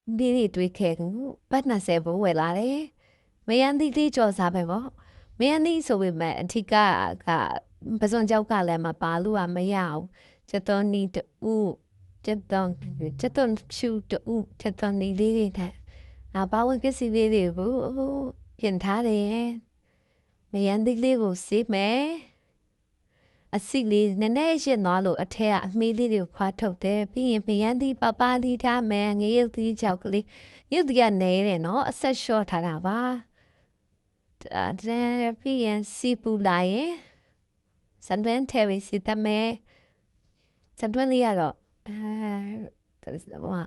Đi tuổi kẹt bắt nà xe bố về lại đấy mấy anh đi cho sao phải không mấy anh đi so với mẹ thì cả bây giờ cháu cả lại mà bà lu à mấy ảo cho tôi đi tự cho tôi chịu tự cho tôi đi thế à bao cái gì đi bố hiện tại đấy mấy anh đi của ship mẹ à xí lì nè nè chỉ nói rồi à thế à mấy đi điều khoa học thế bây giờ mấy anh đi bà đi thà mẹ nghe đi cháu cái đi yêu cái này này nó sẽ short thà nào ba à thế bây giờ ship lại sản phẩm theo cái system mẹ sản phẩm gì à rồi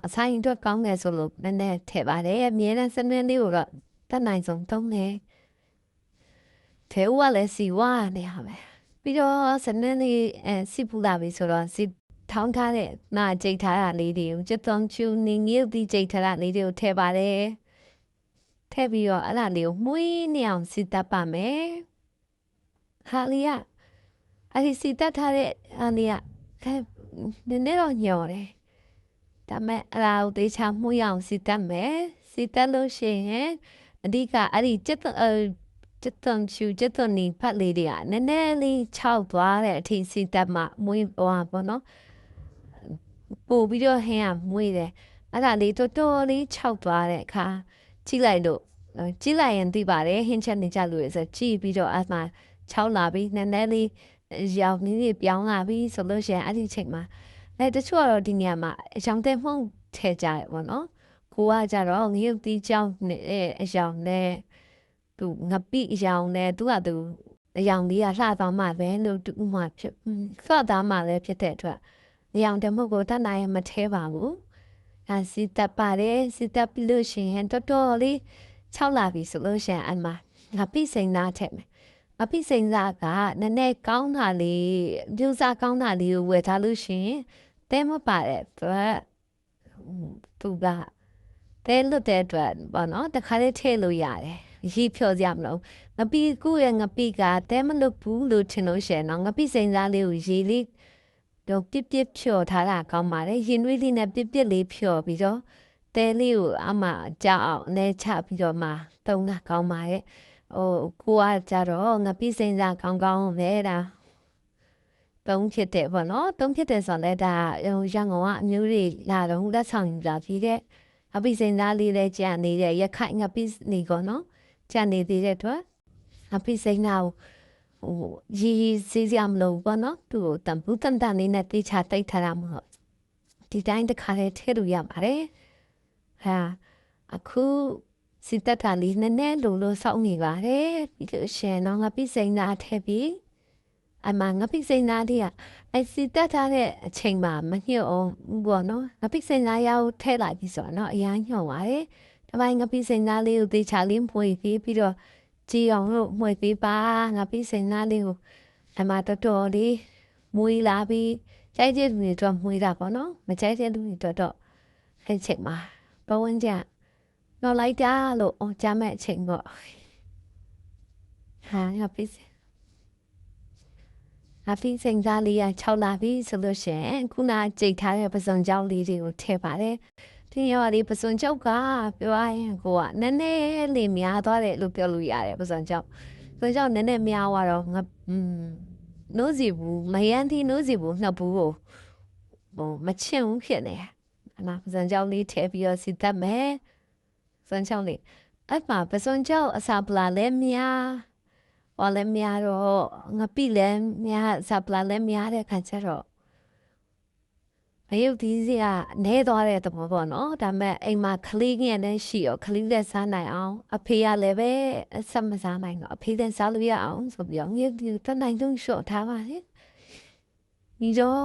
à sáng tôi có nghe số lúc nè nè thế bà đấy miễn là sản phẩm đi rồi ta này giống tông này thế qua lại xí qua này hả mẹ bây giờ sản phẩm đi ship lại bây giờ là ship thằng thà đấy mà chạy thà là lý điều chứ tông chú ninh yêu đi chạy thà là lý điều thế bà đấy thế bây giờ là liệu mũi nhiều ship ta bà mẹ hà lý à à thì ship ta thà đấy hà lý à thế nên nó nhiều đấyဒါမဲ့အလားတေချာမှုရအောင်စီတက်မယ်စီတက်လို့ရှိရင်အဓိကအဲ့ဒီကျက်သွန်နီဖတ်လေးတွေကနည်းနည်းလေးခြောက်သွားတဲ့အထိစီတက်မှမွေးသွားပေါ့နော်ပို့ပြီးတော့ဟင်းကမွေးတယ်အဲ့ဒါလေးတော်တော်လေးခြောက်သွားတဲ့အခါကြည့်လိုက်ရင်သိပါတယ်ဟင်းချက်နေကြလို့ရဆိုကြည့်ပြီးတော့အဲ့မှာခြောက်လာပြီးနည်းနည်းလေးရောင်နည်းနည်းပြောင်းလာပြီးဆိုလို့ရှိရင်အဲ့ဒီချိန်မှာတချို့ကတော့ဒီနေရာမှာအကြောင်းတဲ့မှုန့်ထည့်ကြတယ်ပေါ့နော်ကိုကကြတော့ငရုတ်တီးကြောင်းနဲ့အကြောင်းနဲ့သူငပိအကြောင်းနဲ့သူကသူအကြောင်းလေးကလှသွားမှပဲလို့သူမှဖြစ်လှသွားမှလည်းဖြစ်တဲ့အတွက်အကြောင်းတဲ့မှုန့်ကိုတတ်နိုင်မထဲပါဘူးအဲစီတပ်ပါတယ်စီတပ်ပြီးလို့ရှိရင်တော်တော်လေး6လာပြီဆိုလို့ရှိရင်အမှငပိစိန်သားထည့်မယ်အပိစိန်သားကနည်းနည်းကောင်းတာလေးပြူစားကောင်းတာလေးကိုဝယ်ထားလို့ရှိရင်တဲမပါတဲ့အတွက်သူကတဲလွတ်တဲ့အတွက်ပေါ့နော်တခါလေးထည့်လို့ရတယ်ရီဖြော်စရာမလိုငပိကူရဲ့ငပိကတဲမလွတ်ဘူးလို့ထင်လို့ရှိရင်တော့ငပိစိန်စားလေးကိုရီလေးတော့ပြစ်ဖြော်ထားတာကောင်းပါတယ်ရင်နွေးလေးနဲ့ပြစ်လေးဖြော်ပြီးတော့တဲလေးကိုအမှကြောက်အောင်လဲချပြီးတော့မှတုံးတာကောင်းပါတယ်ကိုကကြတော့ငပိစိန်စားကောင်းကောင်းပဲဒါတုံးဖြစ်တယ်ပေါ့နော်တုံးဖြစ်တယ်ဆိုတော့ဒါရန်ကုန်ကအမျိုးတွေလာတော့လက်ဆောင်ယူလာပြီးတဲ့အပိစိန်သားလေးလည်းကြာနေတဲ့ရခိုင်ငပိနေကောနော်ကြာနေသေးတဲ့အတွက်အပိစိန်သားကိုရီစီစရာမလိုပေါ့နော်သူ့ကိုတန်ဘူးတန်တန်လေးနဲ့တေချာတိတ်ထားတာမဟုတ်ဒီတိုင်းတစ်ခါလေးထည့်လို့ရပါတယ်ဟာအခုစီတက်တာလေးနည်းနည်းလိုစောင်းနေပါတယ်ပြီးလို့ရှင်တော့ငပိစိန်သားထည့်ပြီးအမှငပိစိန်သားလေးကစီတက်ထားတဲ့အချိန်မှာမညှို့အောင်ဘောနော်ငပိစိန်သားရောက်ထဲလိုက်ပြီဆိုတော့အရန်ညှို့ပါတယ်တပိုင်းငပိစိန်သားလေးကိုတေချာလေးမှွေပြီးတော့ကြည်အောင်လို့မှွေပြီးပါငပိစိန်သားလေးကိုအမှတော်တော်လေးမွေးလာပြီးကြိုက်တဲ့လူတွေတော့မွေးတာပေါ့နော်မကြိုက်တဲ့လူတွေတော့အဲ့ချိန်မှာပဝန်းကျင်တော့လိုက်တာလို့ကြားမဲ့အချိန်ပေါ့ဟာငပိစိန်သားလေး6လာပြီဆိုလို့ရှိရင်ခုနကြိတ်ထားတဲ့ပစုံကြောင်းလေးတွေကိုထည့်ပါတယ်ဒီရောလေးပစုံကြောက်ကပြောရရင်ကိုကနည်းနည်းလေးများသွားတယ်လို့ပြောလို့ရတယ်ပစုံကြောက်နည်းနည်းများသွားတော့ငါနိုးစီဘူးမယန်းသီးနိုးစီဘူးနှစ်ဘူးကိုမချင်ဘူးဖြစ်နေအနာပစုံကြောက်လေးထည့်ပြီးတော့စီတက်မယ်ပစုံကြောက်လေးအဲ့မှာပစုံကြောက်အစာပလာလဲများဟောလည်းများတော့ငပိလည်းများစပလာလည်းများတဲ့ခါကျတော့မယုတ်သီးစီကနဲသွားတဲ့သဘောပေါ့နော်ဒါပေမဲ့အိမ်မှာကလေးငယ်နဲ့ရှိရောကလေးလည်းစားနိုင်အောင်အဖေကလည်းပဲဆက်မစားနိုင်တော့အဖေလည်းစားလို့ရအောင်ဆိုပြီးတော့ငယ်ဒီတနိုင်ဆုံးရှော့ထားပါလေဒီတော့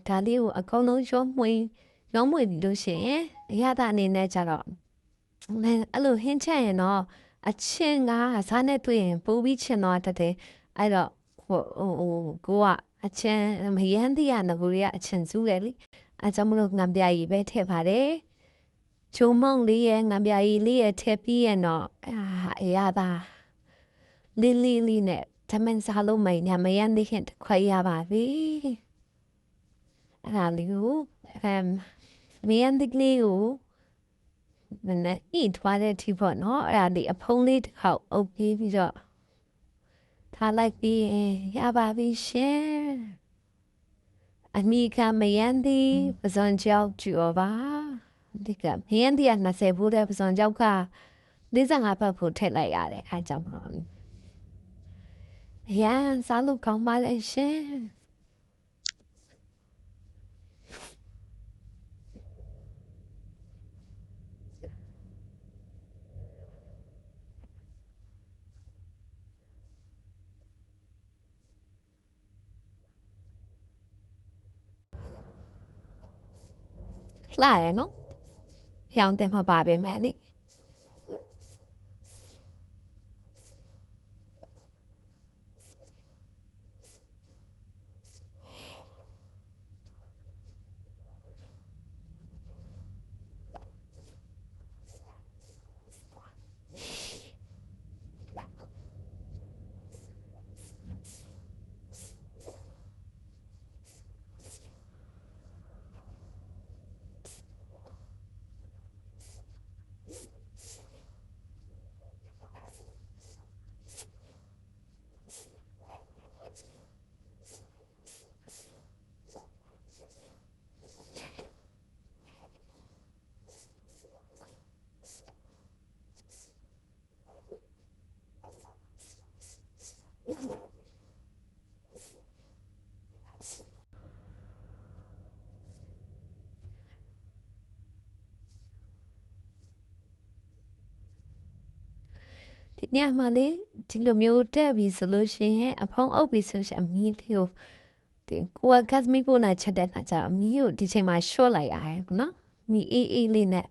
ဒါလေးကိုအကုန်လုံးရောင်းမွေပြီးလို့ရှိရင်အရသာအနေနဲ့ကျတော့အဲ့လိုဟင်းချက်ရင်တော့အချင်းကစားနဲ့တွေ့ရင်ပိုးပြီးချင်တော့တဲ့အဲ့တော့ကိုကအချင်းမယန်းတိရငကိုရီကအချင်းစုတယ်လေအဲကြောင့်မလို့ငံပြာကြီးပဲထည့်ပါတယ်ချုံမုံလေးရဲ့ငံပြာကြီးလေးရဲ့ထည့်ပြီးရင်တော့အရသာလီနဲ့တမန်စားလို့မယန်းတိခင်ခွဲရပါပြီအဲ့ဒါလေးကိုမယန်းတိလေးကို နဲ့ဤထွားတဲ့ထိပေါ့နော်အဲ့ဒါလေးအဖုံးလေးတစ်ခေါက်အုပ်ပြီးတော့ထားလိုက်ပြီးရပါပြီရှင်အမိကမယန်ဒီပဇွန်ကြောက်ကျူပါဒီကမယန်ဒီက20ဘူးတဲ့ပဇွန်ကြောက်က45ဖက်ဖို့ထည့်လိုက်ရတယ်အဲကြောင့်ပါရန်စားလို့ကောင်းပါလေရှင်လှရနော်ရောင်တင်မှာပါပဲမယ်လေဒီညမှာလေဒီလိုမျိုးတက်ပြီဆိုလို့ရှိရင်အဖုံးအုပ်ပြီဆိုရှင်အမီးလေးကိုဒီကိုကဂတ်မီပိုနာချက်တဲ့ခါကျအမီးကိုဒီချိန်မှာရှော့လိုက်ရတယ်နော်မီအေးအေးလေးနဲ့